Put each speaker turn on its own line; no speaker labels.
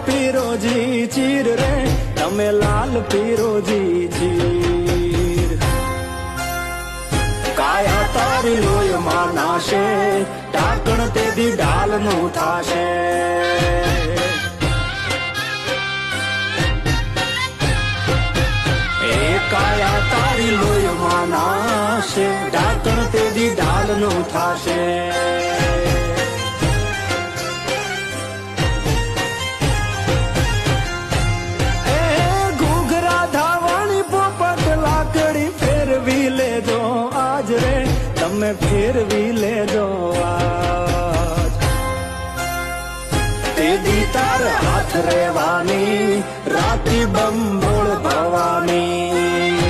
પીરોજી ચીર રે તમે લાલ પીરોજી ચીર કાયા તારી લોહીમાં નાશે ઢાંકણ તેથી ઢાલનું થાશે કાયા તારી લોહીમાં નાશે ઢાંકણ તેથી ઢાલનું થાશે એ ઘૂઘરા ધાવણી પોપટ લાકડી ફેરવી લેજો આજ રે તમે ફેરવી લેજો આજ તેદી તાર હાથ રેવાની રાત્રિ બંબોળ ભવાની